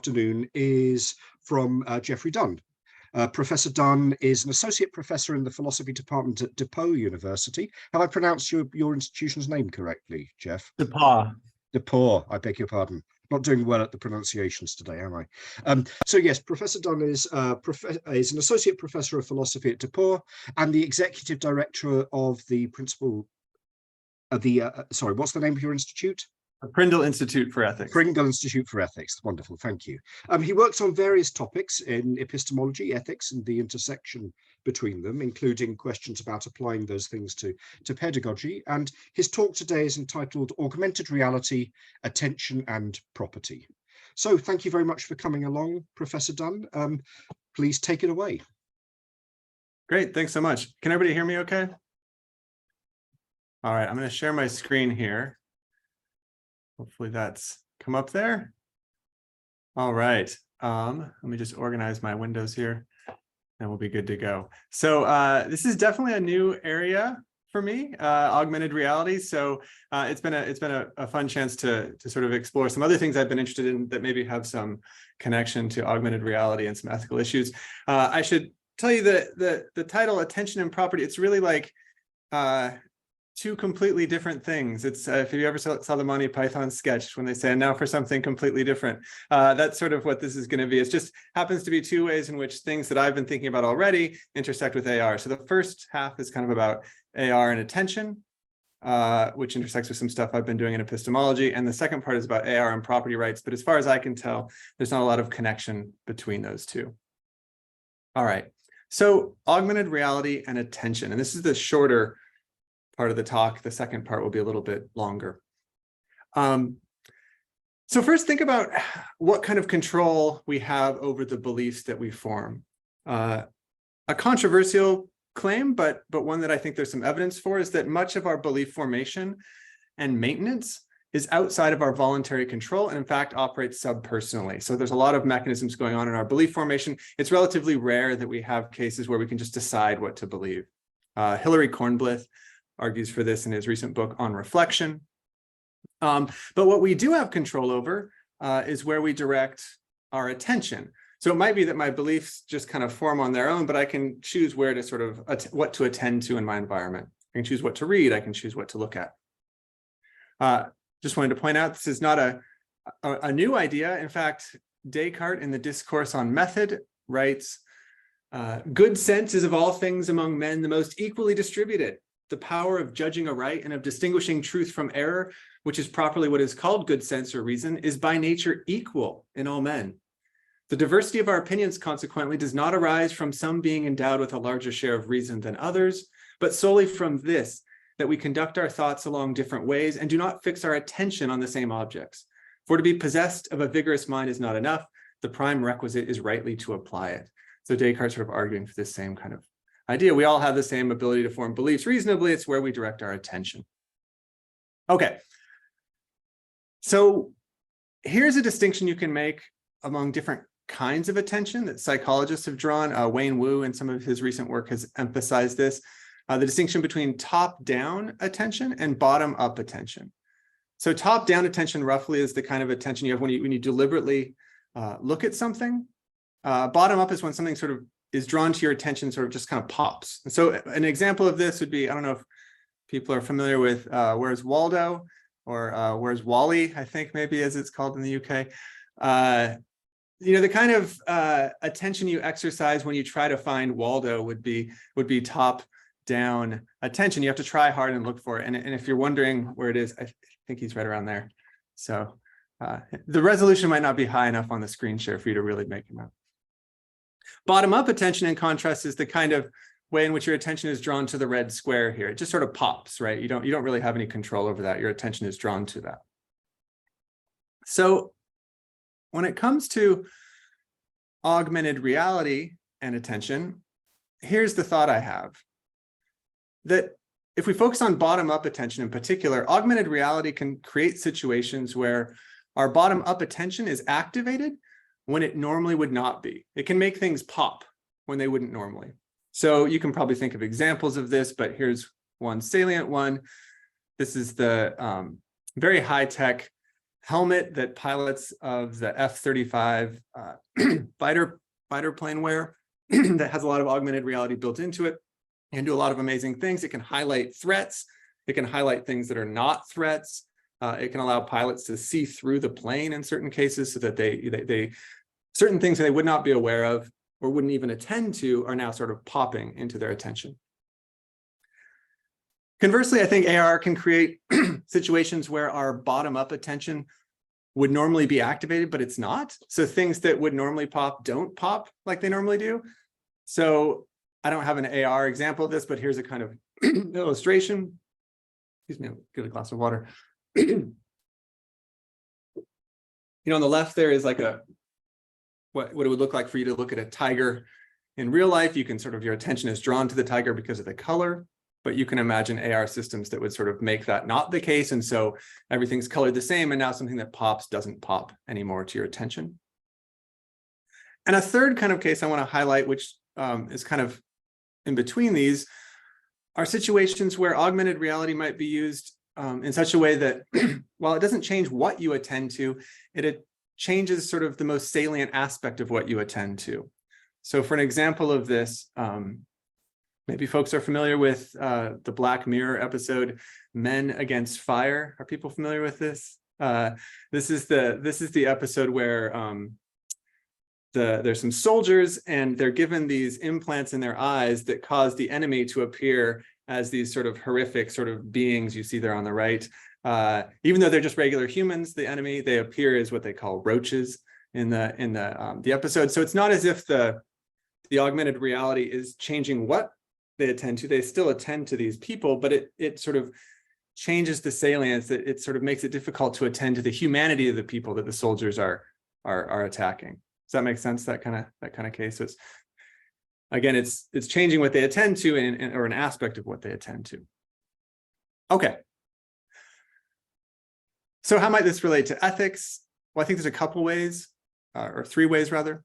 Afternoon is from Jeffrey Dunn. Professor Dunn is an associate professor in the philosophy department at DePauw University. Have I pronounced your institution's name correctly, Jeff? DePauw. DePauw, I beg your pardon. Not doing well at the pronunciations today, am I? So yes, Professor Dunn is an associate professor of philosophy at DePauw and the executive director of the principal of the, sorry, what's the name of your institute? Prindle Institute for Ethics. Prindle Institute for Ethics. Wonderful, thank you. He works on various topics in epistemology, ethics, and the intersection between them, including questions about applying those things to pedagogy. And his talk today is entitled Augmented Reality, Attention and Property. So thank you very much for coming along, Professor Dunn. Please take it away. Great, thanks so much. Can everybody hear me okay? All right, I'm going to share my screen here. Hopefully that's come up there. All right, let me just organize my windows here and we'll be good to go. So this is definitely a new area for me, augmented reality. So it's been a fun chance to sort of explore some other things I've been interested in that maybe have some connection to augmented reality and some ethical issues. I should tell you that the title Attention and Property, it's really like two completely different things. It's if you ever saw the Monty Python sketch when they say, and now for something completely different, that's sort of what this is going to be. It just happens to be two ways in which things that I've been thinking about already intersect with AR. So the first half is kind of about AR and attention, which intersects with some stuff I've been doing in epistemology. And the second part is about AR and property rights. But as far as I can tell, there's not a lot of connection between those two. All right. So augmented reality and attention. And this is the shorter part of the talk. The second part will be a little bit longer. So first, think about what kind of control we have over the beliefs that we form. A controversial claim, but one that I think there's some evidence for, is that much of our belief formation and maintenance is outside of our voluntary control and in fact operates subpersonally. So there's a lot of mechanisms going on in our belief formation. It's relatively rare that we have cases where we can just decide what to believe. Hilary Kornblith argues for this in his recent book on reflection. But what we do have control over is where we direct our attention. So it might be that my beliefs just kind of form on their own, but I can choose where to sort of what to attend to in my environment. I can choose what to read. I can choose what to look at. Just wanted to point out, this is not a new idea. In fact, Descartes in the Discourse on Method writes, good sense is of all things among men the most equally distributed. The power of judging aright and of distinguishing truth from error, which is properly what is called good sense or reason, is by nature equal in all men. The diversity of our opinions, consequently, does not arise from some being endowed with a larger share of reason than others, but solely from this, that we conduct our thoughts along different ways and do not fix our attention on the same objects. For to be possessed of a vigorous mind is not enough. The prime requisite is rightly to apply it. So Descartes sort of arguing for this same kind of idea. We all have the same ability to form beliefs reasonably. It's where we direct our attention. Okay. So here's a distinction you can make among different kinds of attention that psychologists have drawn. Wayne Wu in some of his recent work has emphasized this, the distinction between top-down attention and bottom-up attention. So top-down attention roughly is the kind of attention you have when you deliberately look at something. Bottom-up is when something sort of is drawn to your attention, sort of just kind of pops. And so an example of this would be, I don't know if people are familiar with Where's Waldo or Where's Wally, I think maybe as it's called in the UK. You know, the kind of attention you exercise when you try to find Waldo would be top-down attention. You have to try hard and look for it. And if you're wondering where it is, I think he's right around there. So the resolution might not be high enough on the screen share for you to really make him out. Bottom-up attention, in contrast, is the kind of way in which your attention is drawn to the red square here. It just sort of pops, right? You don't really have any control over that. Your attention is drawn to that. So when it comes to augmented reality and attention, here's the thought I have. That if we focus on bottom-up attention in particular, augmented reality can create situations where our bottom-up attention is activated when it normally would not be. It can make things pop when they wouldn't normally. So you can probably think of examples of this, but here's one salient one. This is the very high-tech helmet that pilots of the F-35 fighter plane wear that has a lot of augmented reality built into it and do a lot of amazing things. It can highlight threats. It can highlight things that are not threats. It can allow pilots to see through the plane in certain cases so that they certain things that they would not be aware of or wouldn't even attend to are now sort of popping into their attention. Conversely, I think AR can create situations where our bottom-up attention would normally be activated, but it's not. So things that would normally pop don't pop like they normally do. So I don't have an AR example of this, but here's a kind of illustration. Excuse me, I'll get a glass of water. On the left there is like what it would look like for you to look at a tiger in real life. You can your attention is drawn to the tiger because of the color, but you can imagine AR systems that would sort of make that not the case. And so everything's colored the same. And now something that pops doesn't pop anymore to your attention. And a third kind of case I want to highlight, which is kind of in between these, are situations where augmented reality might be used in such a way that while it doesn't change what you attend to, it changes sort of the most salient aspect of what you attend to. So for an example of this, maybe folks are familiar with the Black Mirror episode, Men Against Fire. Are people familiar with this? This is the episode where there's some soldiers and they're given these implants in their eyes that cause the enemy to appear as these sort of horrific sort of beings you see there on the right. Even though they're just regular humans, the enemy, they appear as what they call roaches in the episode. So it's not as if the augmented reality is changing what they attend to. They still attend to these people, but it sort of changes the salience. It sort of makes it difficult to attend to the humanity of the people that the soldiers are attacking. Does that make sense? That kind of case. So it's changing what they attend to or an aspect of what they attend to. Okay. So how might this relate to ethics? Well, I think there's a couple ways, or three ways rather.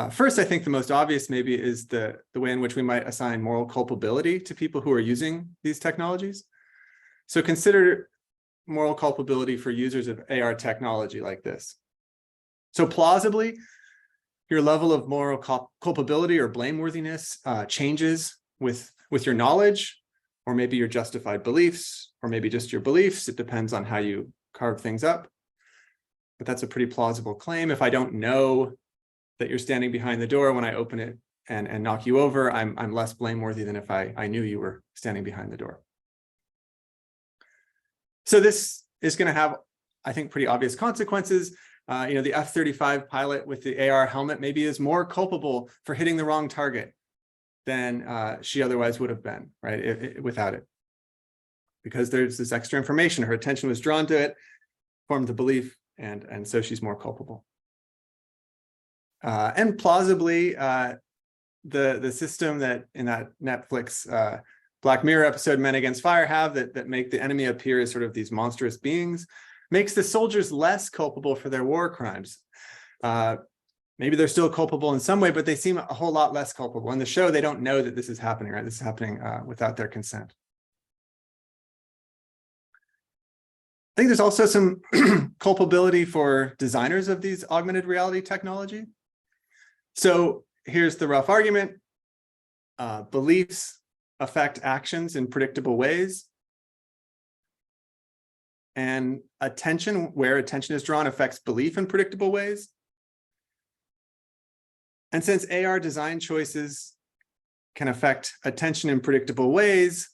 First, I think the most obvious maybe is the way in which we might assign moral culpability to people who are using these technologies. So consider moral culpability for users of AR technology like this. So plausibly, your level of moral culpability or blameworthiness changes with your knowledge, or maybe your justified beliefs, or maybe just your beliefs. It depends on how you carve things up. But that's a pretty plausible claim. If I don't know that you're standing behind the door when I open it and knock you over, I'm less blameworthy than if I knew you were standing behind the door. So this is going to have, I think, pretty obvious consequences. The F-35 pilot with the AR helmet maybe is more culpable for hitting the wrong target than she otherwise would have been, right, without it. Because there's this extra information, her attention was drawn to it, formed the belief, and so she's more culpable. And plausibly, the system that in that Netflix Black Mirror episode Men Against Fire have that make the enemy appear as sort of these monstrous beings makes the soldiers less culpable for their war crimes. Maybe they're still culpable in some way, but they seem a whole lot less culpable. In the show, they don't know that this is happening, right? This is happening without their consent. I think there's also some culpability for designers of these augmented reality technology. So here's the rough argument. Beliefs affect actions in predictable ways. And attention, where attention is drawn, affects belief in predictable ways. And since AR design choices can affect attention in predictable ways,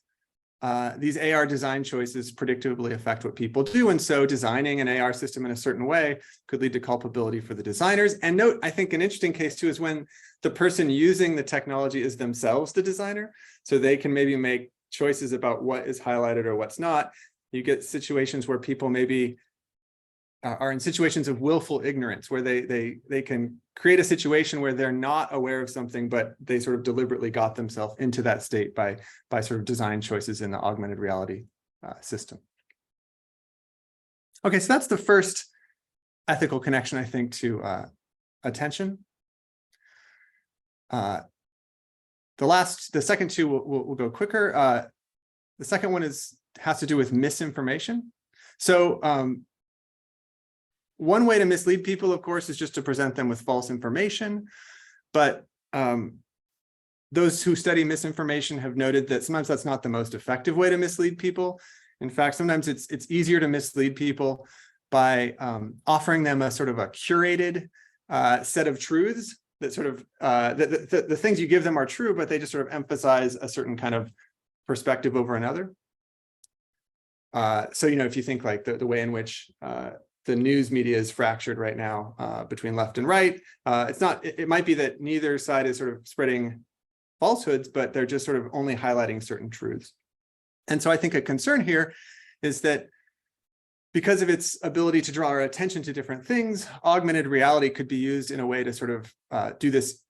these AR design choices predictably affect what people do. And so designing an AR system in a certain way could lead to culpability for the designers. And note, I think an interesting case too is when the person using the technology is themselves the designer. So they can maybe make choices about what is highlighted or what's not. You get situations where people maybe are in situations of willful ignorance, where they can create a situation where they're not aware of something, but they sort of deliberately got themselves into that state by sort of design choices in the augmented reality system. Okay, so that's the first ethical connection, I think, to attention. The second two we'll go quicker. The second one has to do with misinformation. So one way to mislead people, of course, is just to present them with false information. But those who study misinformation have noted that sometimes that's not the most effective way to mislead people. In fact, sometimes it's easier to mislead people by offering them a sort of a curated set of truths that sort of, the things you give them are true, but they just sort of emphasize a certain kind of perspective over another. So, if you think like the way in which the news media is fractured right now between left and right, it might be that neither side is sort of spreading falsehoods, but they're just sort of only highlighting certain truths. And so I think a concern here is that because of its ability to draw our attention to different things, augmented reality could be used in a way to sort of do this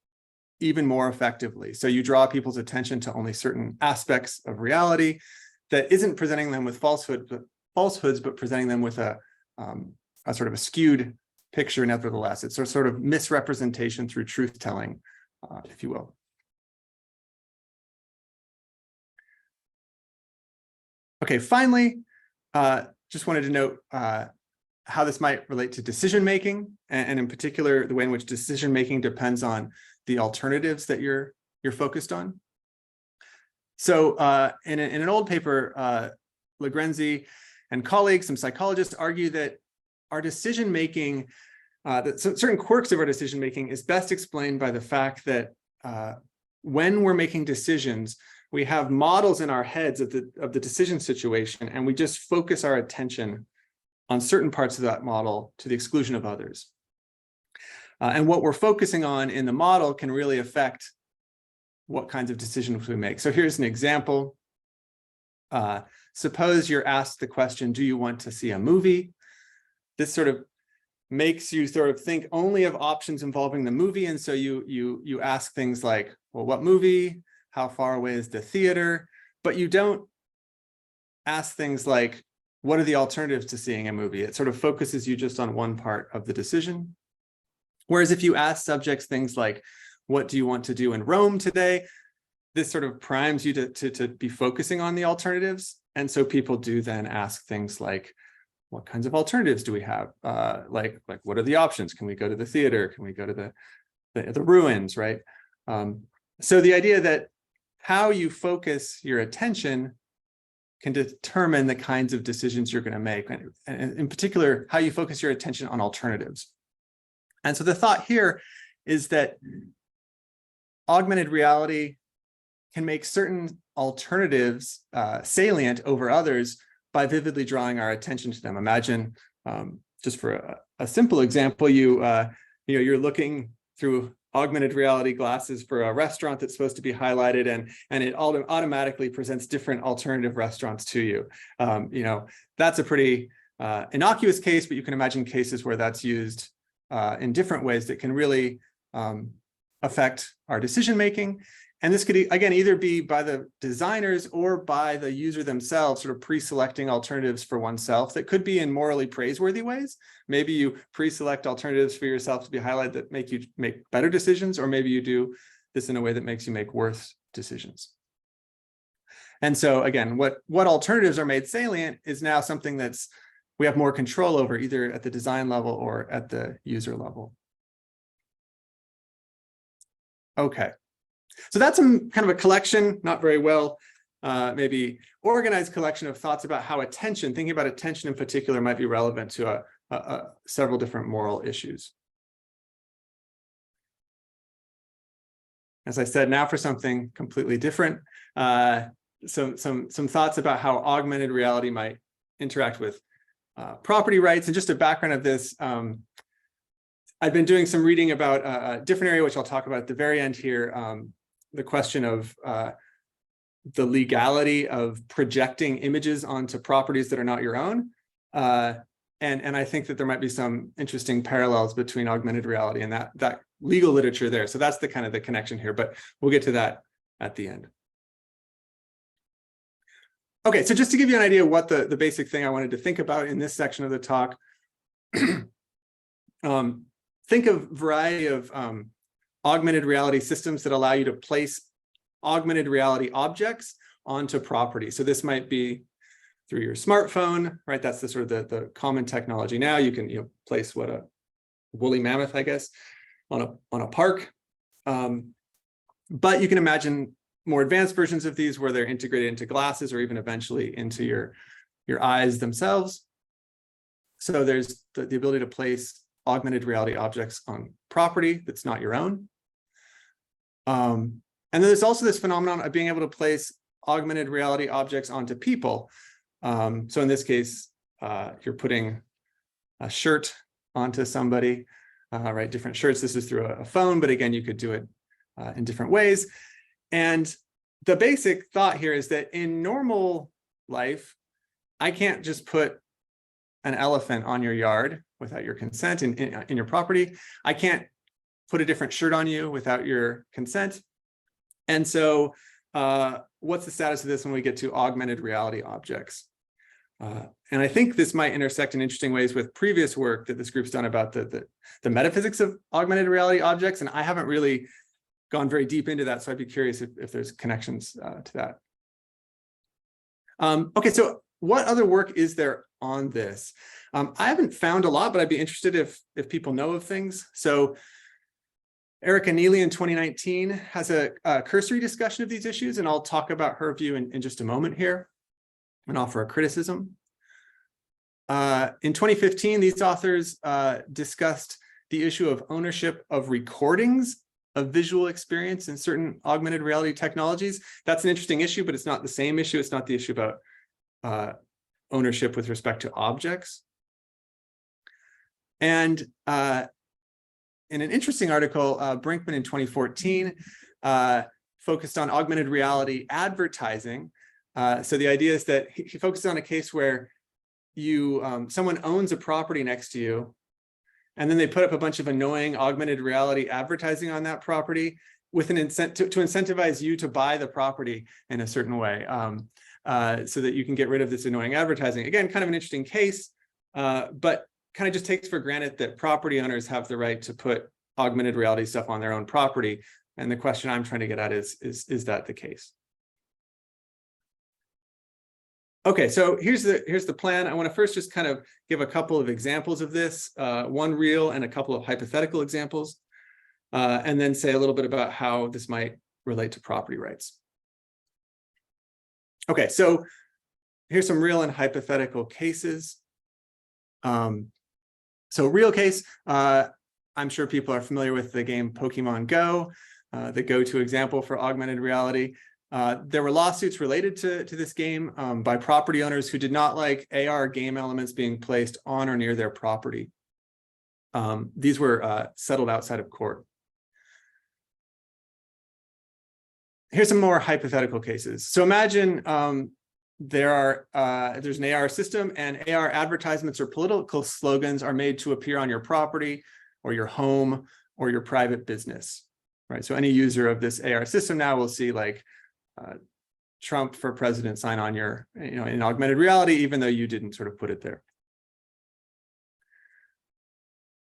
even more effectively. So you draw people's attention to only certain aspects of reality that isn't presenting them with falsehoods, but presenting them with a sort of a skewed picture nevertheless. It's a sort of misrepresentation through truth-telling, if you will. Okay, finally, just wanted to note how this might relate to decision-making, and in particular, the way in which decision-making depends on the alternatives that you're focused on. So in an old paper, Legrenzi and colleagues, some psychologists, argue that our decision-making, that certain quirks of our decision-making is best explained by the fact that when we're making decisions, we have models in our heads of the decision situation, and we just focus our attention on certain parts of that model to the exclusion of others. And what we're focusing on in the model can really affect what kinds of decisions we make. So here's an example. Suppose you're asked the question, do you want to see a movie? This sort of makes you sort of think only of options involving the movie. And so you ask things like, well, what movie? How far away is the theater? But you don't ask things like, what are the alternatives to seeing a movie? It sort of focuses you just on one part of the decision. Whereas if you ask subjects things like, what do you want to do in Rome today? This sort of primes you to be focusing on the alternatives. And so people do then ask things like, what kinds of alternatives do we have? Like what are the options? Can we go to the theater? Can we go to the ruins, right? So the idea that how you focus your attention can determine the kinds of decisions you're going to make, and in particular, how you focus your attention on alternatives. And so the thought here is that augmented reality can make certain alternatives salient over others by vividly drawing our attention to them. Imagine, just for a simple example, you're looking through augmented reality glasses for a restaurant that's supposed to be highlighted, and it automatically presents different alternative restaurants to you. That's a pretty innocuous case, but you can imagine cases where that's used in different ways that can really affect our decision-making. And this could, again, either be by the designers or by the user themselves, sort of pre-selecting alternatives for oneself that could be in morally praiseworthy ways. Maybe you pre-select alternatives for yourself to be highlighted that make you make better decisions, or maybe you do this in a way that makes you make worse decisions. And so again, what alternatives are made salient is now something we have more control over, either at the design level or at the user level. Okay. So that's kind of a collection, not very well, maybe organized collection of thoughts about how thinking about attention in particular, might be relevant to several different moral issues. As I said, now for something completely different, some thoughts about how augmented reality might interact with property rights. And just a background of this, I've been doing some reading about a different area, which I'll talk about at the very end here. The question of the legality of projecting images onto properties that are not your own. And I think that there might be some interesting parallels between augmented reality and that legal literature there. So that's the kind of the connection here, but we'll get to that at the end. Okay, so just to give you an idea of what the basic thing I wanted to think about in this section of the talk, think of a variety of augmented reality systems that allow you to place augmented reality objects onto property. So this might be through your smartphone, right? That's the sort of the common technology now. You can place what a woolly mammoth, I guess, on a park. But you can imagine more advanced versions of these where they're integrated into glasses or even eventually into your eyes themselves. So there's the ability to place augmented reality objects on property that's not your own. And then there's also this phenomenon of being able to place augmented reality objects onto people. So in this case, you're putting a shirt onto somebody, right? Different shirts. This is through a phone, but again, you could do it in different ways. And the basic thought here is that in normal life, I can't just put an elephant on your yard without your consent in your property. I can't put a different shirt on you without your consent. And so what's the status of this when we get to augmented reality objects? And I think this might intersect in interesting ways with previous work that this group's done about the metaphysics of augmented reality objects. And I haven't really gone very deep into that, so I'd be curious if there's connections to that. Okay, so what other work is there on this? I haven't found a lot, but I'd be interested if people know of things. So Erica Neely in 2019 has a cursory discussion of these issues, and I'll talk about her view in just a moment here and offer a criticism. In 2015, these authors discussed the issue of ownership of recordings of visual experience in certain augmented reality technologies. That's an interesting issue, but it's not the same issue. It's not the issue about ownership with respect to objects. And in an interesting article, Brinkman in 2014 focused on augmented reality advertising. So the idea is that he focused on a case where someone owns a property next to you, and then they put up a bunch of annoying augmented reality advertising on that property with an incentive to incentivize you to buy the property in a certain way, so that you can get rid of this annoying advertising. Again, kind of an interesting case, but kind of just takes for granted that property owners have the right to put augmented reality stuff on their own property. And the question I'm trying to get at is that the case? Okay, so here's the plan. I want to first just kind of give a couple of examples of this, one real and a couple of hypothetical examples, and then say a little bit about how this might relate to property rights. Okay, so here's some real and hypothetical cases. So real case, I'm sure people are familiar with the game Pokemon Go, the go-to example for augmented reality. There were lawsuits related to this game by property owners who did not like AR game elements being placed on or near their property. These were settled outside of court. Here's some more hypothetical cases. So imagine there's an AR system, and AR advertisements or political slogans are made to appear on your property or your home or your private business, right? So any user of this AR system now will see like Trump for president sign on your, in augmented reality, even though you didn't sort of put it there.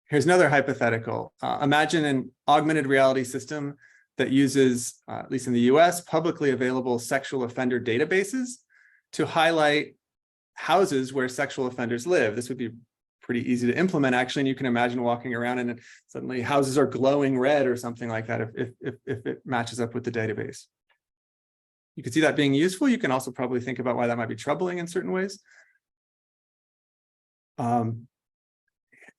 Here's another hypothetical. Imagine an augmented reality system that uses, at least in the US, publicly available sexual offender databases to highlight houses where sexual offenders live. This would be pretty easy to implement, actually, and you can imagine walking around and suddenly houses are glowing red or something like that if it matches up with the database. You could see that being useful. You can also probably think about why that might be troubling in certain ways.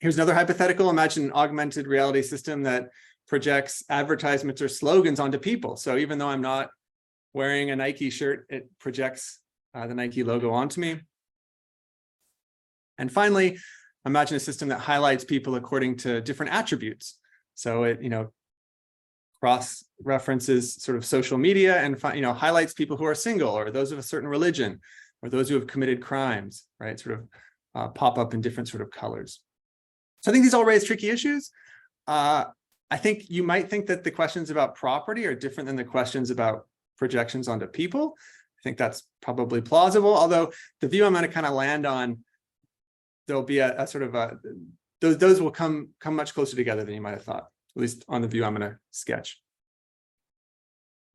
Here's another hypothetical. Imagine an augmented reality system that projects advertisements or slogans onto people. So even though I'm not wearing a Nike shirt, it projects the Nike logo onto me. And finally, imagine a system that highlights people according to different attributes. So it, cross-references sort of social media and, highlights people who are single or those of a certain religion or those who have committed crimes, right? Sort of pop up in different sort of colors. So I think these all raise tricky issues. I think you might think that the questions about property are different than the questions about projections onto people. I think that's probably plausible, although the view I'm going to kind of land on, there'll be a sort of those will come much closer together than you might have thought, at least on the view I'm going to sketch.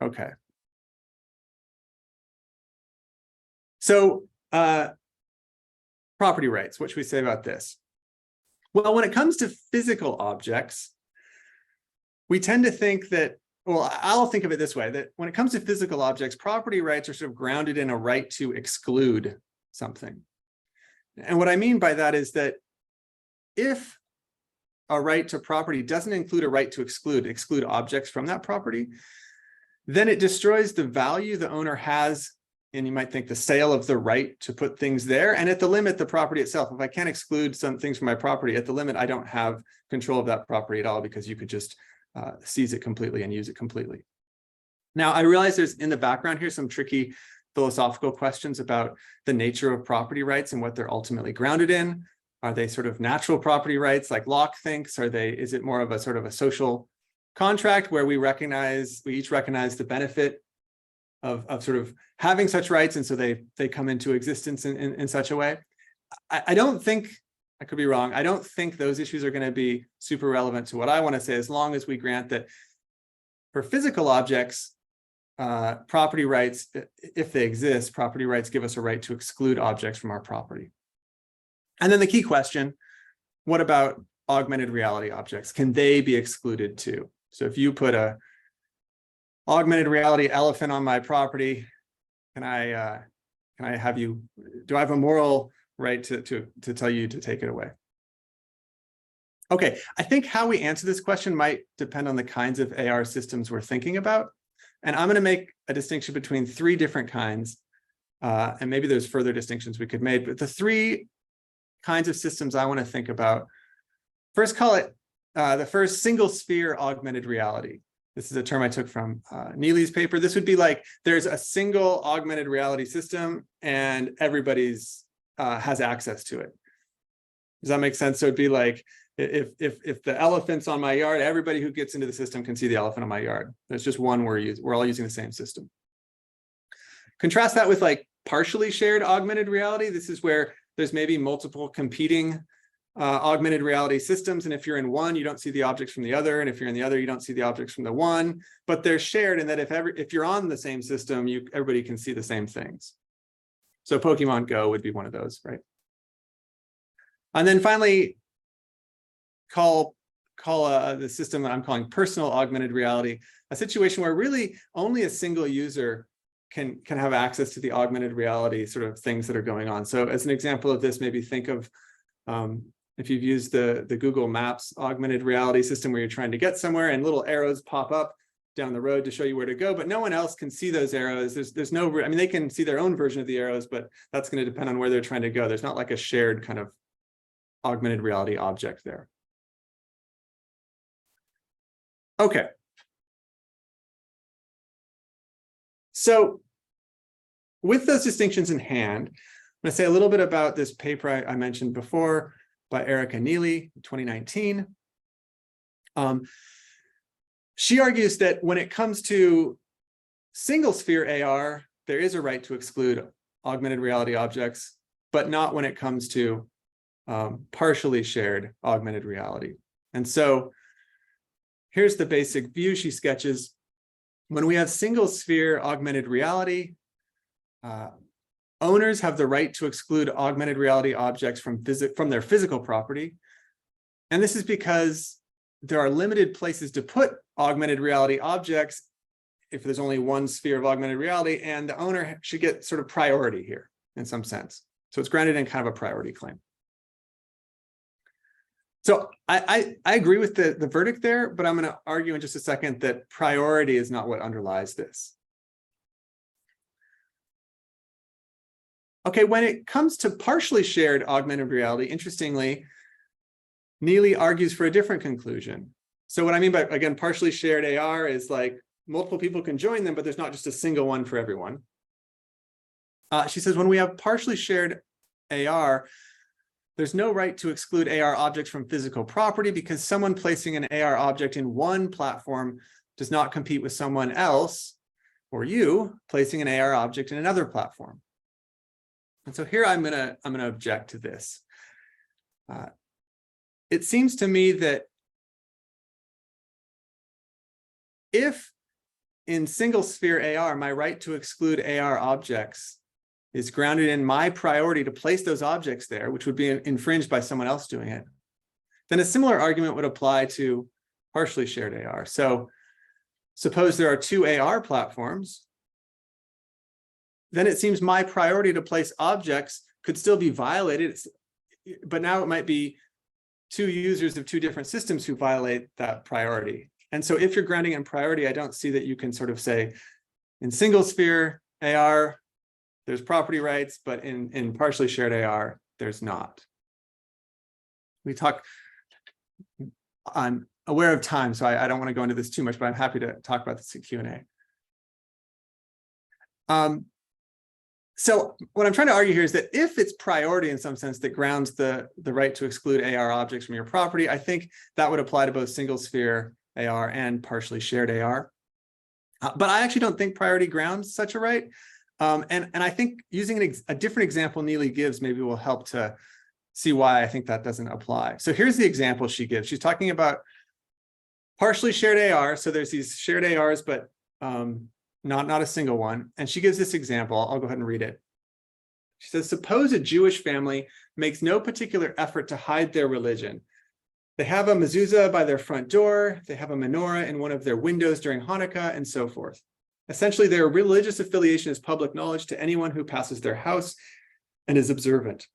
Okay. So property rights. What should we say about this? Well, when it comes to physical objects, we tend to think that, well, I'll think of it this way, that when it comes to physical objects, property rights are sort of grounded in a right to exclude something. And what I mean by that is that if a right to property doesn't include a right to exclude objects from that property, then it destroys the value the owner has, and you might think the sale of the right to put things there, and at the limit, the property itself. If I can't exclude some things from my property, at the limit, I don't have control of that property at all, because you could just seize it completely and use it completely. Now, I realize there's in the background here some tricky philosophical questions about the nature of property rights and what they're ultimately grounded in. Are they sort of natural property rights like Locke thinks? Is it more of a sort of a social contract where we each recognize the benefit of sort of having such rights, and so they come into existence in such a way? I don't think, I could be wrong, I don't think those issues are going to be super relevant to what I want to say, as long as we grant that for physical objects, property rights, if they exist, property rights give us a right to exclude objects from our property. And then the key question, what about augmented reality objects? Can they be excluded too? So if you put a augmented reality elephant on my property, can I have you, do I have a moral right to tell you to take it away? Okay, I think how we answer this question might depend on the kinds of AR systems we're thinking about. And I'm going to make a distinction between three different kinds. And maybe there's further distinctions we could make, but the three kinds of systems I want to think about, first call it the first single sphere augmented reality. This is a term I took from Neely's paper. This would be like there's a single augmented reality system and everybody's has access to it. Does that make sense? So it'd be like if the elephant's on my yard, everybody who gets into the system can see the elephant on my yard. There's just one we're all using the same system. Contrast that with like partially shared augmented reality. This is where there's maybe multiple competing augmented reality systems. And if you're in one, you don't see the objects from the other. And if you're in the other, you don't see the objects from the one, but they're shared in that if you're on the same system, everybody can see the same things. So Pokemon Go would be one of those, right? And then finally, call the system that I'm calling personal augmented reality, a situation where really only a single user can have access to the augmented reality sort of things that are going on. So as an example of this, maybe think of if you've used the Google Maps augmented reality system where you're trying to get somewhere and little arrows pop up down the road to show you where to go, but no one else can see those arrows. There's no, I mean, they can see their own version of the arrows, but that's going to depend on where they're trying to go. There's not like a shared kind of augmented reality object there. Okay. So with those distinctions in hand, I'm going to say a little bit about this paper I mentioned before by Erica Neely, 2019. She argues that when it comes to single sphere AR, there is a right to exclude augmented reality objects, but not when it comes to partially shared augmented reality. And so here's the basic view she sketches. When we have single sphere augmented reality, owners have the right to exclude augmented reality objects from their physical property. And this is because there are limited places to put augmented reality objects if there's only one sphere of augmented reality, and the owner should get sort of priority here in some sense. So it's grounded in kind of a priority claim. So I agree with the verdict there, but I'm going to argue in just a second that priority is not what underlies this. Okay, when it comes to partially shared augmented reality, interestingly, Neely argues for a different conclusion. So what I mean by, again, partially shared AR is like multiple people can join them, but there's not just a single one for everyone. She says when we have partially shared AR, there's no right to exclude AR objects from physical property because someone placing an AR object in one platform does not compete with someone else, or you, placing an AR object in another platform. And so here I'm gonna object to this. It seems to me that if in single sphere AR, my right to exclude AR objects is grounded in my priority to place those objects there, which would be infringed by someone else doing it, then a similar argument would apply to partially shared AR. So suppose there are two AR platforms, then it seems my priority to place objects could still be violated, but now it might be two users of two different systems who violate that priority. And so if you're grounding in priority, I don't see that you can sort of say in single sphere AR, there's property rights, but in partially shared AR, there's not. I'm aware of time, so I don't want to go into this too much, but I'm happy to talk about this in Q&A. So what I'm trying to argue here is that if it's priority in some sense that grounds the right to exclude AR objects from your property, I think that would apply to both single sphere AR and partially shared AR. But I actually don't think priority grounds such a right. And I think using a different example Neely gives maybe will help to see why I think that doesn't apply. So here's the example she gives. She's talking about partially shared AR. So there's these shared ARs, but not a single one. And she gives this example. I'll go ahead and read it. She says, suppose a Jewish family makes no particular effort to hide their religion. They have a mezuzah by their front door. They have a menorah in one of their windows during Hanukkah, and so forth. Essentially, their religious affiliation is public knowledge to anyone who passes their house and is observant.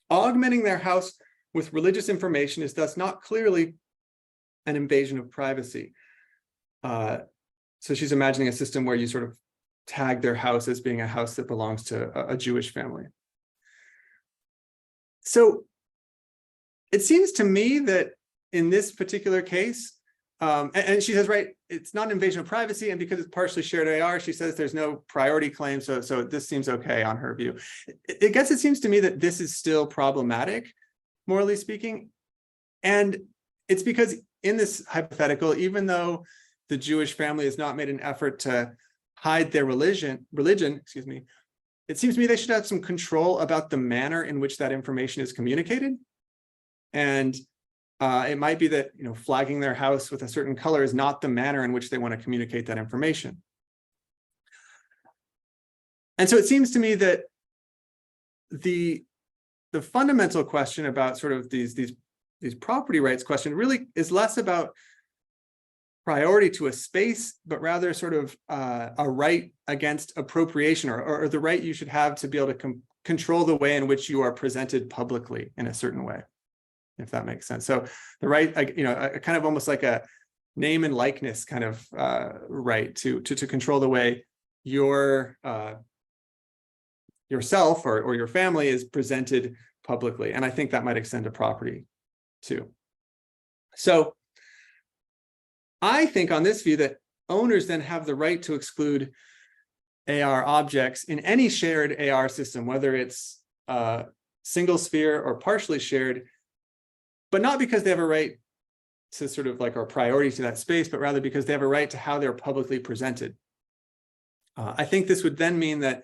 Augmenting their house with religious information is thus not clearly an invasion of privacy. So she's imagining a system where you sort of tag their house as being a house that belongs to a Jewish family. So it seems to me that in this particular case, and she says, right, it's not an invasion of privacy, and because it's partially shared AR, she says there's no priority claim, so this seems okay on her view. I guess it seems to me that this is still problematic, morally speaking, and it's because in this hypothetical, even though the Jewish family has not made an effort to hide their religion, excuse me, it seems to me they should have some control about the manner in which that information is communicated. And it might be that, you know, flagging their house with a certain color is not the manner in which they want to communicate that information. And so it seems to me that the fundamental question about sort of these property rights question really is less about priority to a space, but rather sort of a right against appropriation, or the right you should have to be able to control the way in which you are presented publicly in a certain way, if that makes sense. So the right, you know, a kind of almost like a name and likeness kind of right to control the way your yourself or your family is presented publicly. And I think that might extend to property too. So I think on this view that owners then have the right to exclude AR objects in any shared AR system, whether it's single sphere or partially shared, but not because they have a right to sort of like our priority to that space, but rather because they have a right to how they're publicly presented. I think this would then mean that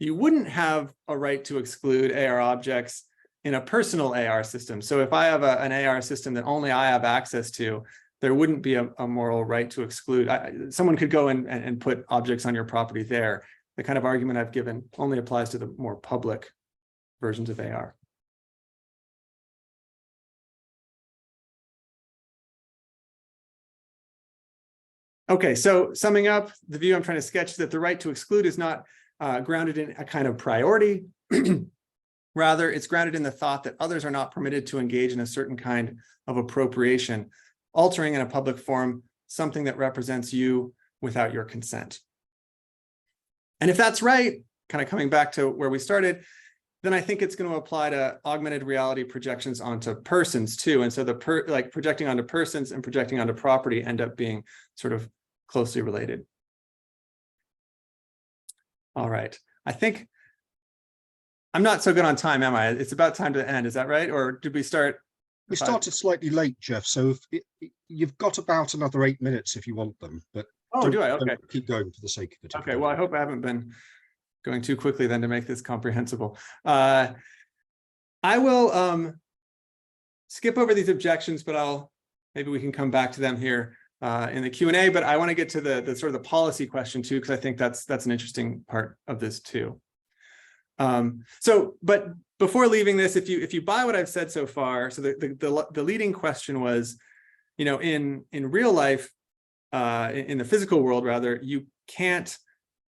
you wouldn't have a right to exclude AR objects in a personal AR system. So if I have an AR system that only I have access to, there wouldn't be a moral right to exclude. Someone could go and put objects on your property there. The kind of argument I've given only applies to the more public versions of AR. Okay, so summing up, the view I'm trying to sketch is that the right to exclude is not grounded in a kind of priority. Rather, it's grounded in the thought that others are not permitted to engage in a certain kind of appropriation, altering in a public forum something that represents you without your consent. And if that's right, kind of coming back to where we started, then I think it's going to apply to augmented reality projections onto persons too. And so like projecting onto persons and projecting onto property end up being sort of closely related. All right. I think I'm not so good on time, am I? It's about time to end. Is that right? Or did we start? We started slightly late, Jeff, so you've got about another 8 minutes if you want them. But oh, do I? Okay. Don't keep going for the sake of it. Okay. Well, I hope I haven't been going too quickly then to make this comprehensible. I will skip over these objections, but maybe we can come back to them here in the Q&A. But I want to get to the sort of the policy question too, because I think that's an interesting part of this too. But before leaving this, if you buy what I've said so far, so the leading question was, in real life, in the physical world rather, you can't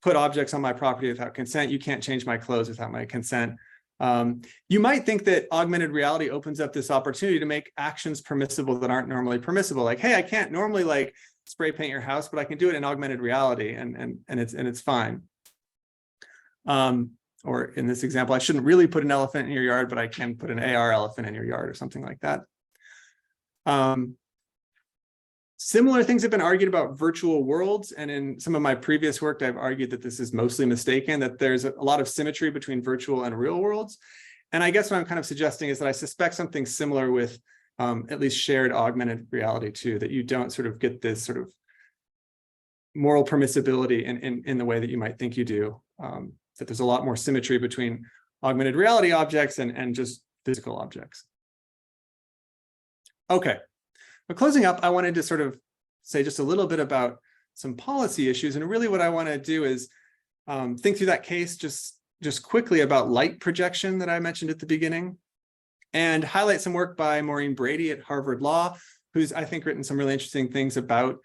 put objects on my property without consent. You can't change my clothes without my consent. You might think that augmented reality opens up this opportunity to make actions permissible that aren't normally permissible. Like, hey, I can't normally like spray paint your house, but I can do it in augmented reality, and it's fine. Or in this example, I shouldn't really put an elephant in your yard, but I can put an AR elephant in your yard or something like that. Similar things have been argued about virtual worlds. And in some of my previous work, I've argued that this is mostly mistaken, that there's a lot of symmetry between virtual and real worlds. And I guess what I'm kind of suggesting is that I suspect something similar with at least shared augmented reality too, that you don't sort of get this sort of moral permissibility in the way that you might think you do. That there's a lot more symmetry between augmented reality objects and just physical objects. Okay. But closing up, I wanted to sort of say just a little bit about some policy issues. And really what I want to do is think through that case just quickly about light projection that I mentioned at the beginning, and highlight some work by Maureen Brady at Harvard Law, who's, I think, written some really interesting things about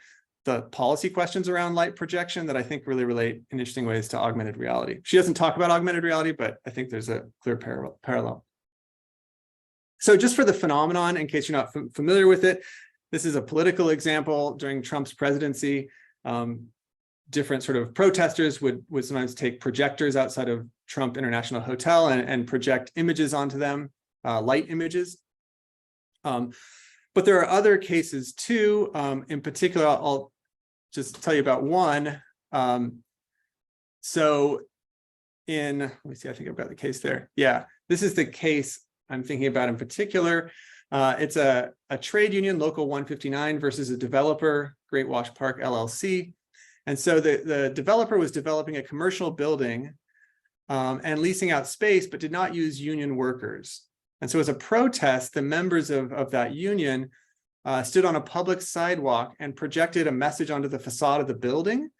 the policy questions around light projection that I think really relate in interesting ways to augmented reality. She doesn't talk about augmented reality, but I think there's a clear parallel. So just for the phenomenon, in case you're not familiar with it, this is a political example during Trump's presidency. Different sort of protesters would sometimes take projectors outside of Trump International Hotel and project images onto them, light images. But there are other cases too. In particular, I'll just tell you about one. So let me see, I think I've got the case there. Yeah, this is the case I'm thinking about in particular. It's a trade union, Local 159, versus a developer, Great Wash Park LLC. And so the developer was developing a commercial building and leasing out space, but did not use union workers. And so as a protest, the members of that union stood on a public sidewalk and projected a message onto the facade of the building.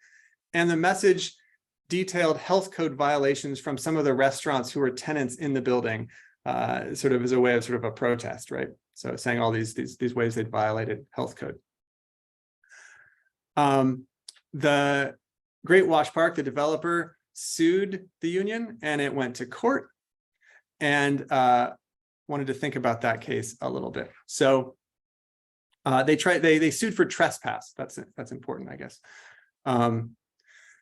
And the message detailed health code violations from some of the restaurants who were tenants in the building, sort of as a way of sort of a protest, right? So saying all these ways they'd violated health code. The Great Wash Park, the developer, sued the union, and it went to court, and wanted to think about that case a little bit. So they sued for trespass. That's important, I guess.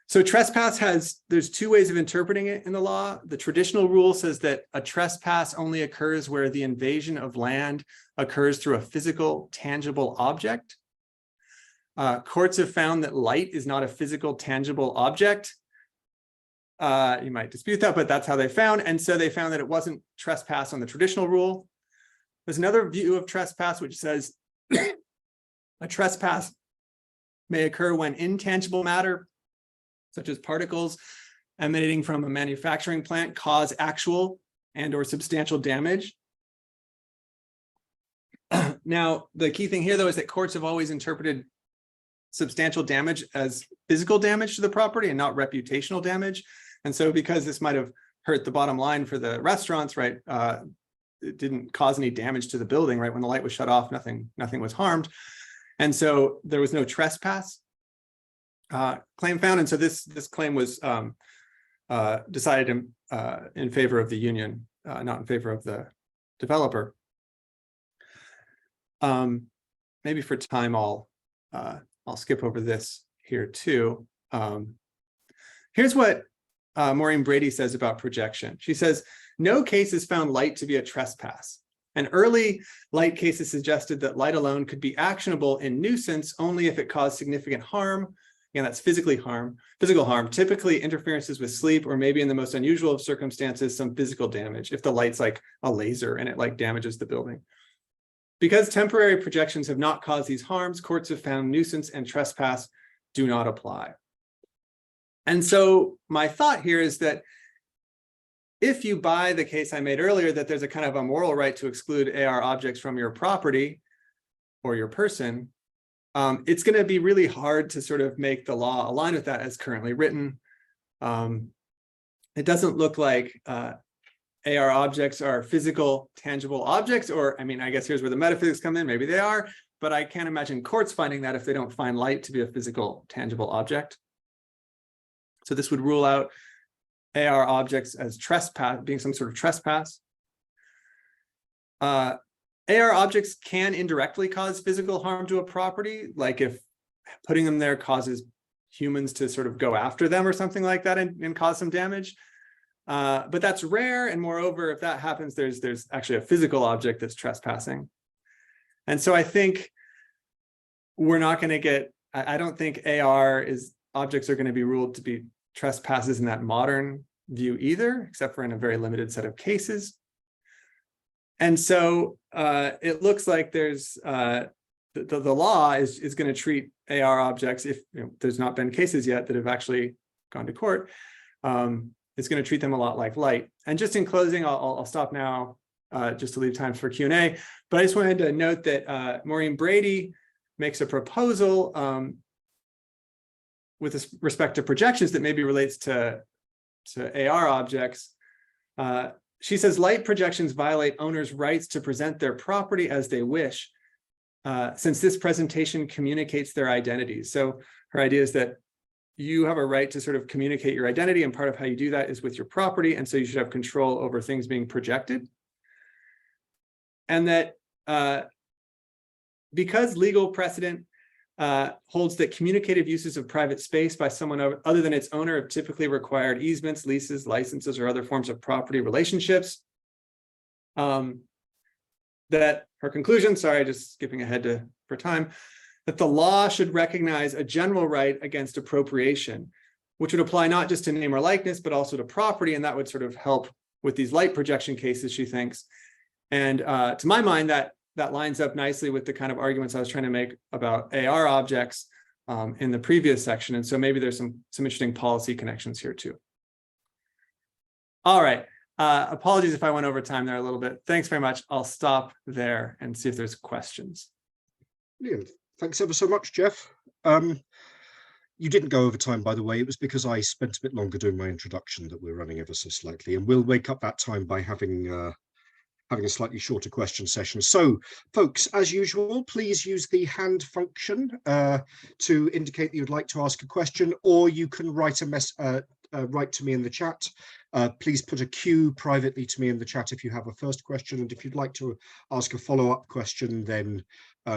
So trespass there's two ways of interpreting it in the law. The traditional rule says that a trespass only occurs where the invasion of land occurs through a physical, tangible object. Courts have found that light is not a physical, tangible object. You might dispute that, but that's how they found. And so they found that it wasn't trespass on the traditional rule. There's another view of trespass, which says a trespass may occur when intangible matter, such as particles emanating from a manufacturing plant, cause actual and/or substantial damage. Now, the key thing here, though, is that courts have always interpreted substantial damage as physical damage to the property and not reputational damage. And so because this might have hurt the bottom line for the restaurants, right, it didn't cause any damage to the building, right? When the light was shut off, nothing was harmed. And so there was no trespass claim found. And so this claim was decided in favor of the union, not in favor of the developer. Maybe for time, I'll skip over this here too. Here's what Maureen Brady says about projection. She says, no cases found light to be a trespass. And early light cases suggested that light alone could be actionable in nuisance only if it caused significant harm. Again, that's physical harm, typically interferences with sleep, or maybe in the most unusual of circumstances, some physical damage, if the light's like a laser and it like damages the building. Because temporary projections have not caused these harms, courts have found nuisance and trespass do not apply. And so my thought here is that if you buy the case I made earlier, that there's a kind of a moral right to exclude AR objects from your property or your person, it's going to be really hard to sort of make the law align with that as currently written. And it doesn't look like AR objects are physical, tangible objects, or, I mean, I guess here's where the metaphysics come in, maybe they are, but I can't imagine courts finding that if they don't find light to be a physical, tangible object. So this would rule out AR objects as trespass, being some sort of trespass. AR objects can indirectly cause physical harm to a property, like if putting them there causes humans to sort of go after them or something like that and cause some damage. But that's rare, and moreover, if that happens, there's actually a physical object that's trespassing. And so I think we're not going to get, I don't think objects are going to be ruled to be trespasses in that modern view either, except for in a very limited set of cases. And so it looks like there's the law is going to treat AR objects, if there's not been cases yet that have actually gone to court, it's going to treat them a lot like light. And just in closing, I'll stop now just to leave time for Q&A, but I just wanted to note that Maureen Brady makes a proposal with respect to projections that maybe relates to AR objects. She says light projections violate owners' rights to present their property as they wish, since this presentation communicates their identities. So her idea is that you have a right to sort of communicate your identity, and part of how you do that is with your property, and so you should have control over things being projected. And that because legal precedent holds that communicative uses of private space by someone other than its owner have typically required easements, leases, licenses, or other forms of property relationships. That her conclusion, sorry, just skipping ahead for time, that the law should recognize a general right against appropriation, which would apply not just to name or likeness, but also to property, and that would sort of help with these light projection cases, she thinks. And to my mind, that lines up nicely with the kind of arguments I was trying to make about AR objects in the previous section. And so maybe there's some interesting policy connections here too. All right. Apologies if I went over time there a little bit. Thanks very much. I'll stop there and see if there's questions. Brilliant. Thanks ever so much, Jeff. You didn't go over time, by the way. It was because I spent a bit longer doing my introduction that we're running ever so slightly, and we'll make up that time by having a slightly shorter question session. So, folks, as usual, please use the hand function to indicate that you'd like to ask a question, or you can write write to me in the chat. Please put a Q privately to me in the chat if you have a first question, and if you'd like to ask a follow-up question, then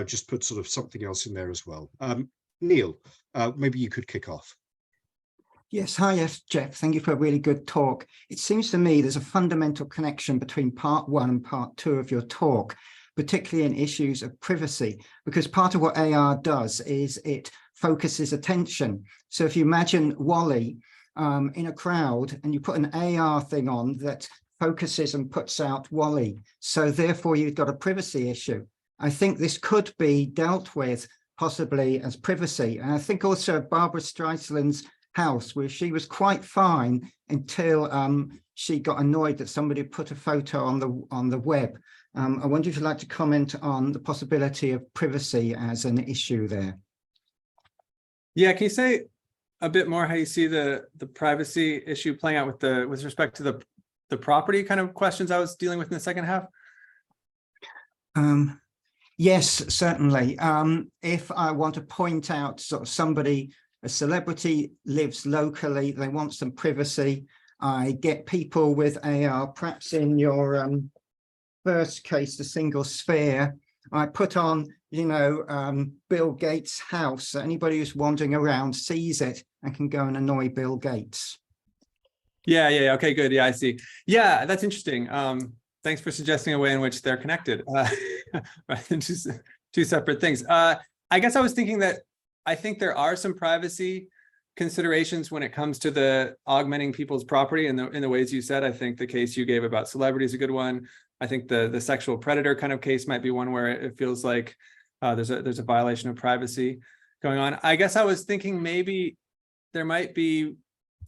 just put sort of something else in there as well. Neil, maybe you could kick off. Yes, hi, yes, Jeff. Thank you for a really good talk. It seems to me there's a fundamental connection between part 1 and part 2 of your talk, particularly in issues of privacy, because part of what AR does is it focuses attention. So if you imagine WALL-E in a crowd and you put an AR thing on that focuses and puts out WALL-E, so therefore you've got a privacy issue. I think this could be dealt with possibly as privacy. And I think also Barbara Streisand's house, where she was quite fine until she got annoyed that somebody put a photo on the web. I wonder if you'd like to comment on the possibility of privacy as an issue there. Yeah, can you say a bit more how you see the privacy issue playing out with respect to the property kind of questions I was dealing with in the second half? Yes, certainly. If I want to point out sort of somebody, a celebrity lives locally, they want some privacy, I get people with AR, perhaps in your first case, the single sphere, I put on, Bill Gates' house, so anybody who's wandering around sees it and can go and annoy Bill Gates. Yeah, okay, good, yeah, I see. Yeah, that's interesting. Thanks for suggesting a way in which they're connected. Two separate things. I guess I was thinking that I think there are some privacy considerations when it comes to the augmenting people's property in the ways you said. I think the case you gave about celebrity is a good one. I think the sexual predator kind of case might be one where it feels like there's a violation of privacy going on. I guess I was thinking maybe there might be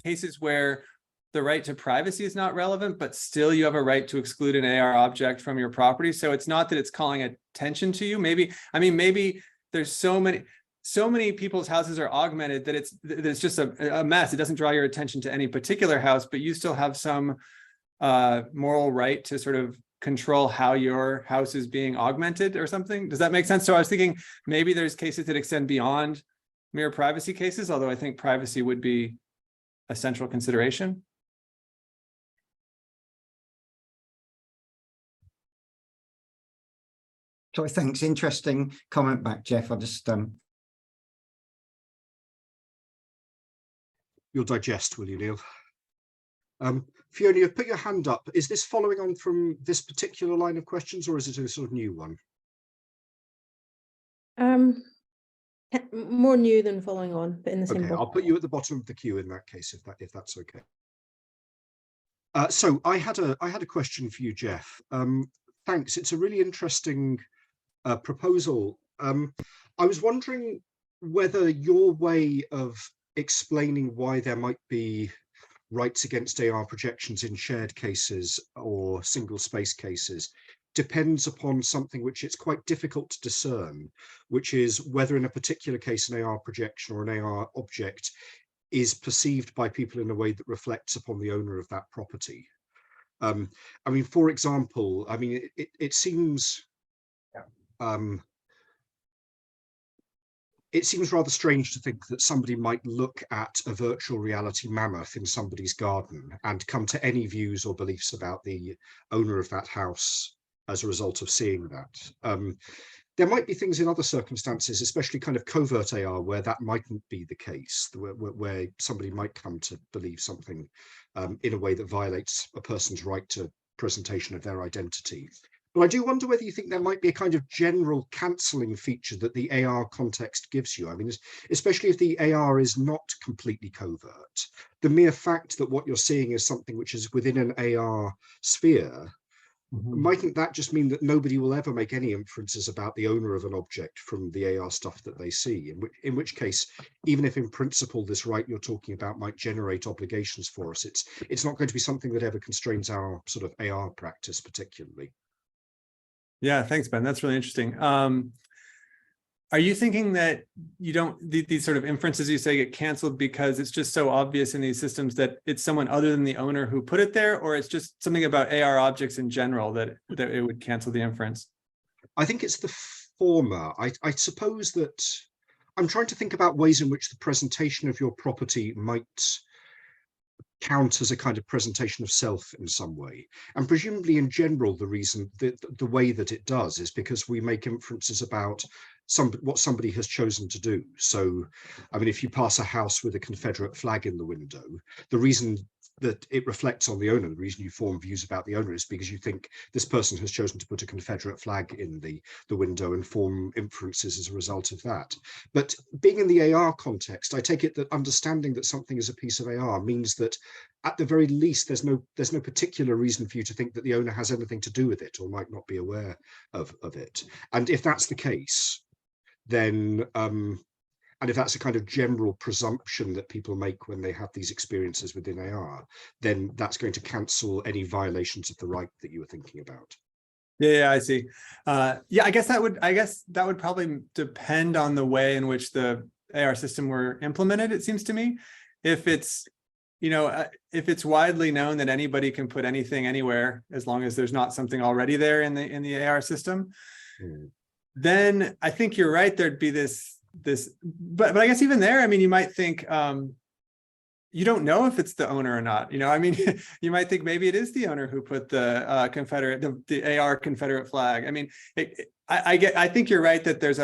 cases where the right to privacy is not relevant, but still you have a right to exclude an AR object from your property. So it's not that it's calling attention to you. Maybe there's so many, so many people's houses are augmented that it's just a mess. It doesn't draw your attention to any particular house, but you still have some moral right to sort of control how your house is being augmented or something. Does that make sense? So I was thinking maybe there's cases that extend beyond mere privacy cases, although I think privacy would be a central consideration. So thanks. Interesting comment back, Jeff. I just You'll digest, will you, Neil? Fiona, you've put your hand up. Is this following on from this particular line of questions, or is it a sort of new one? More new than following on, but in the same Okay, book. I'll put you at the bottom of the queue in that case, if that's okay. So I had a question for you, Jeff. Thanks. It's a really interesting proposal. I was wondering whether your way of explaining why there might be rights against AR projections in shared cases or single space cases depends upon something which it's quite difficult to discern, which is whether in a particular case an AR projection or an AR object is perceived by people in a way that reflects upon the owner of that property. I mean, for example, I mean, it seems it seems rather strange to think that somebody might look at a virtual reality mammoth in somebody's garden and come to any views or beliefs about the owner of that house as a result of seeing that. There might be things in other circumstances, especially kind of covert AR, where that mightn't be the case, where somebody might come to believe something in a way that violates a person's right to presentation of their identity. But I do wonder whether you think there might be a kind of general cancelling feature that the AR context gives you. I mean, especially if the AR is not completely covert, the mere fact that what you're seeing is something which is within an AR sphere, mightn't that just mean that nobody will ever make any inferences about the owner of an object from the AR stuff that they see? In which case, even if in principle this right you're talking about might generate obligations for us, it's not going to be something that ever constrains our sort of AR practice particularly. Yeah, thanks, Ben. That's really interesting. Are you thinking that you don't, these sort of inferences you say get canceled because it's just so obvious in these systems that it's someone other than the owner who put it there, or it's just something about AR objects in general that it would cancel the inference? I think it's the former. I suppose that I'm trying to think about ways in which the presentation of your property might count as a kind of presentation of self in some way, and presumably in general the reason that the way that it does is because we make inferences about what somebody has chosen to do. So I mean, if you pass a house with a Confederate flag in the window, the reason that it reflects on the owner, the reason you form views about the owner is because you think this person has chosen to put a Confederate flag in the window and form inferences as a result of that. But being in the AR context, I take it that understanding that something is a piece of AR means that at the very least there's no particular reason for you to think that the owner has anything to do with it or might not be aware of it. And if that's the case, then and if that's a kind of general presumption that people make when they have these experiences within AR, then that's going to cancel any violations of the right that you were thinking about. Yeah, I see. Yeah, I guess that would probably depend on the way in which the AR system were implemented, it seems to me. If it's, you know, if it's widely known that anybody can put anything anywhere, as long as there's not something already there in the AR system, then I think you're right, there'd be this, but I guess even there, I mean, you might think, you don't know if it's the owner or not, you know, I mean, you might think maybe it is the owner who put the the AR Confederate flag. I mean, I think you're right that there's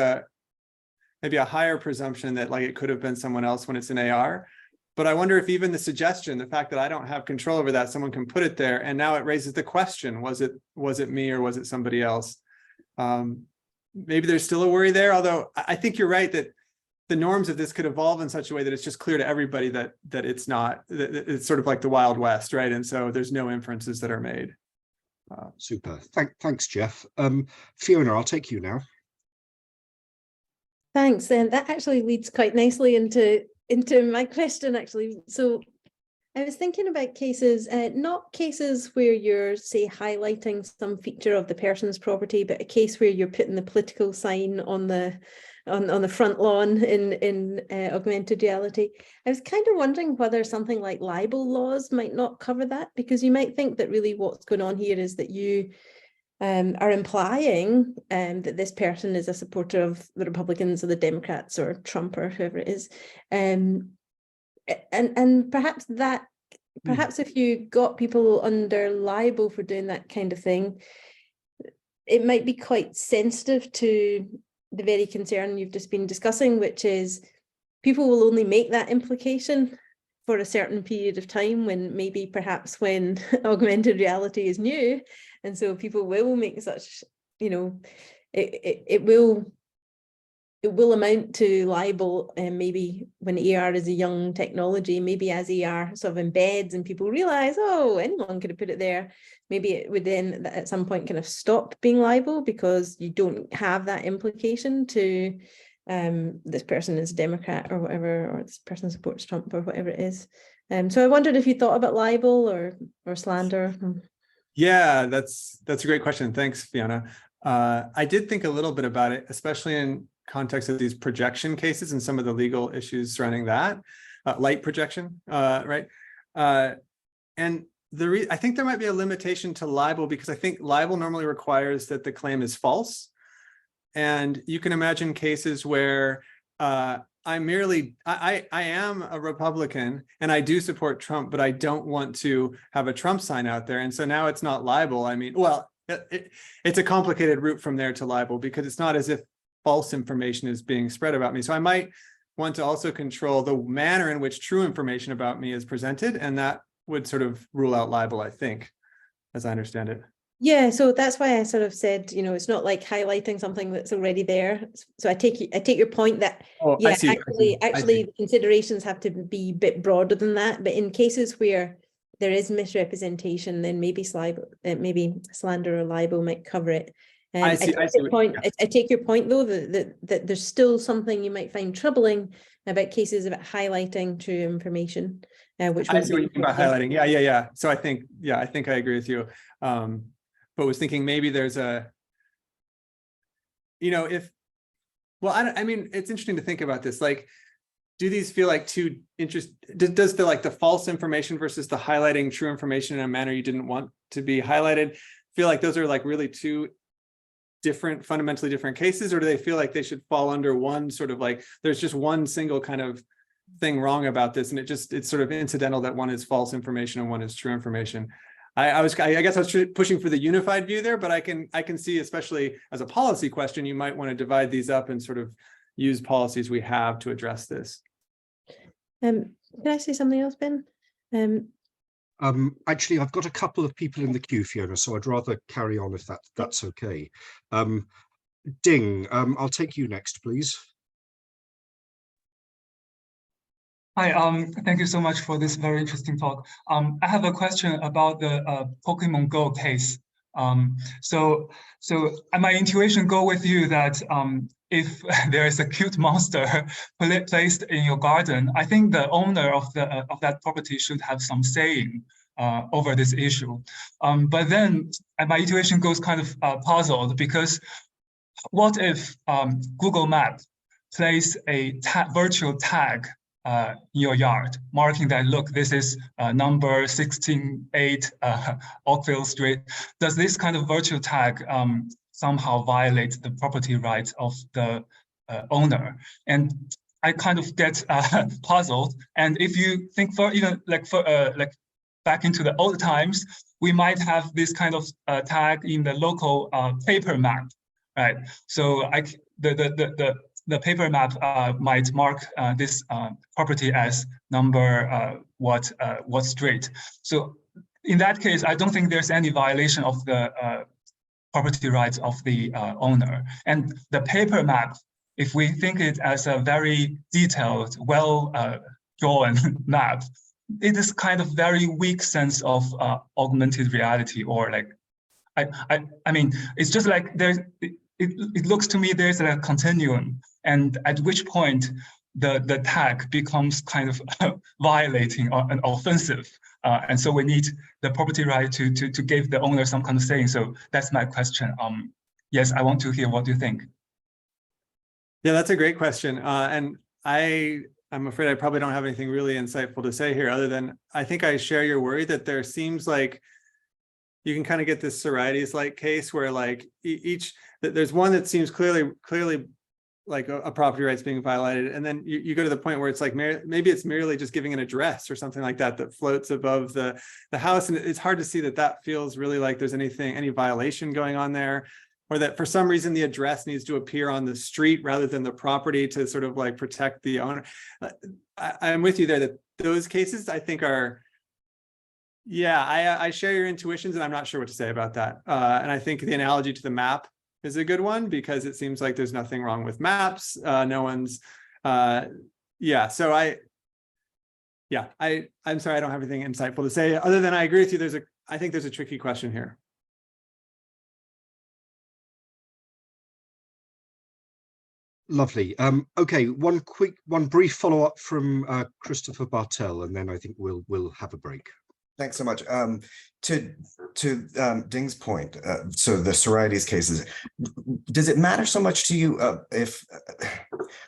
maybe a higher presumption that like it could have been someone else when it's an AR. But I wonder if even the suggestion, the fact that I don't have control over that, someone can put it there, and now it raises the question: was it me or was it somebody else? Maybe there's still a worry there. Although I think you're right that the norms of this could evolve in such a way that it's just clear to everybody that it's not. That it's sort of like the Wild West, right? And so there's no inferences that are made. Super. Thanks, Jeff. Fiona, I'll take you now. Thanks. And that actually leads quite nicely into my question, actually. So I was thinking about cases, not cases where you're, say, highlighting some feature of the person's property, but a case where you're putting the political sign on the on the front lawn in augmented reality. I was kind of wondering whether something like libel laws might not cover that, because you might think that really what's going on here is that you are implying that this person is a supporter of the Republicans or the Democrats or Trump or whoever it is, and perhaps that. Perhaps if you got people under libel for doing that kind of thing, it might be quite sensitive to the very concern you've just been discussing, which is people will only make that implication for a certain period of time, when maybe perhaps when augmented reality is new. And so people will make such, it will amount to libel, and maybe when AR is a young technology, maybe as AR sort of embeds and people realize, oh, anyone could have put it there, maybe it would then at some point kind of stop being libel, because you don't have that implication to this person is a Democrat or whatever, or this person supports Trump or whatever it is. So I wondered if you thought about libel or slander. Yeah, that's a great question. Thanks, Fiona. I did think a little bit about it, especially in context of these projection cases and some of the legal issues surrounding that, light projection, right? And I think there might be a limitation to libel, because I think libel normally requires that the claim is false. And you can imagine cases where I am a Republican and I do support Trump, but I don't want to have a Trump sign out there. And so now it's not libel. I mean, well, it's a complicated route from there to libel, because it's not as if false information is being spread about me. So I might want to also control the manner in which true information about me is presented. And that would sort of rule out libel, I think, as I understand it. Yeah, so that's why I sort of said, it's not like highlighting something that's already there. So I take your point that, yeah, actually the considerations have to be a bit broader than that. But in cases where there is misrepresentation, then maybe slander or libel might cover it. I take your point though, that there's still something you might find troubling about cases about highlighting true information, which I see what you mean by highlighting. Yeah. So I think I agree with you. But was thinking maybe there's I mean, it's interesting to think about this. Like, do these feel like two does the false information versus the highlighting true information in a manner you didn't want to be highlighted feel like those are like really two fundamentally different cases, or do they feel like they should fall under one sort of like, there's just one single kind of thing wrong about this, and it's sort of incidental that one is false information and one is true information? I guess I was pushing for the unified view there, but I can see, especially as a policy question, you might want to divide these up and sort of use policies we have to address this. Can I say something else, Ben? Actually, I've got a couple of people in the queue, Fiona, so I'd rather carry on if that's okay. Ding, I'll take you next, please. Hi, thank you so much for this very interesting talk. I have a question about the Pokemon Go case. So my intuition go with you that if there is a cute monster placed in your garden, I think the owner of that property should have some saying over this issue. But then my intuition goes kind of puzzled, because what if Google Maps place a virtual tag in your yard, marking that, look, this is number 168 Oakville Street? Does this kind of virtual tag somehow violate the property rights of the owner? And I kind of get puzzled. And if you think for even like back into the old times, we might have this kind of tag in the local paper map, right? So the paper map might mark this property as number what street. So in that case, I don't think there's any violation of the property rights of the owner. And the paper map, if we think it as a very detailed, well drawn map, it is kind of very weak sense of augmented reality, or like, I mean, it's just like it looks to me there's a continuum, and at which point the tag becomes kind of violating or offensive, and so we need the property right to give the owner some kind of saying. So that's my question. Yes, I want to hear what you think. Yeah, that's a great question. And I'm afraid I probably don't have anything really insightful to say here, other than I think I share your worry that there seems like you can kind of get this Sorites-like case where like there's one that seems clearly like a property rights being violated, and then you go to the point where it's like maybe it's merely just giving an address or something like that floats above the house, and it's hard to see that feels really like there's any violation going on there, or that for some reason the address needs to appear on the street rather than the property to sort of like protect the owner. I'm with you there that those cases I think are, yeah, I share your intuitions, and I'm not sure what to say about that. And I think the analogy to the map is a good one, because it seems like there's nothing wrong with maps. No one's, yeah. So I'm sorry, I don't have anything insightful to say other than I agree with you. I think there's a tricky question here. Lovely. Okay, one brief follow-up from Christopher Bartell, and then I think we'll have a break. Thanks so much. To Ding's point, so the Sorites cases, does it matter so much to you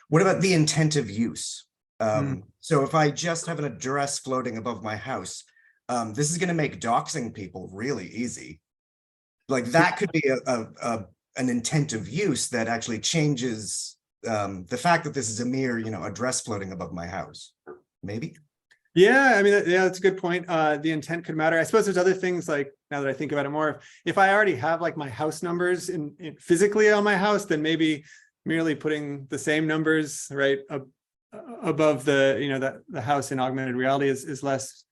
what about the intent of use? So if I just have an address floating above my house, this is going to make doxing people really easy. Like that could be an intent of use that actually changes the fact that this is a mere, address floating above my house, maybe. Yeah, I mean, yeah, that's a good point. The intent could matter. I suppose there's other things, like now that I think about it more, if I already have like my house numbers in physically on my house, then maybe merely putting the same numbers right above the the house in augmented reality is less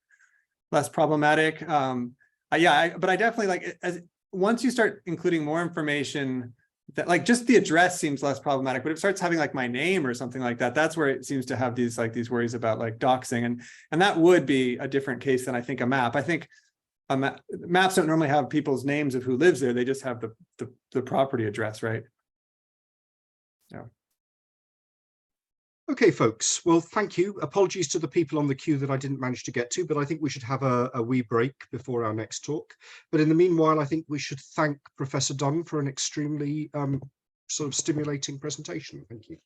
problematic. Yeah, but I definitely like once you start including more information, that like just the address seems less problematic, but if it starts having like my name or something like that, that's where it seems to have these worries about like doxing, and that would be a different case than I think a map. I think maps don't normally have people's names of who lives there; they just have the property address, right? Yeah. Okay, folks. Well, thank you. Apologies to the people on the queue that I didn't manage to get to, but I think we should have a wee break before our next talk. But in the meanwhile, I think we should thank Professor Dunn for an extremely sort of stimulating presentation. Thank you.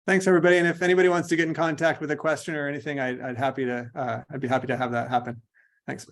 Thanks, everybody. And if anybody wants to get in contact with a question or anything, I'd be happy to have that happen. Thanks.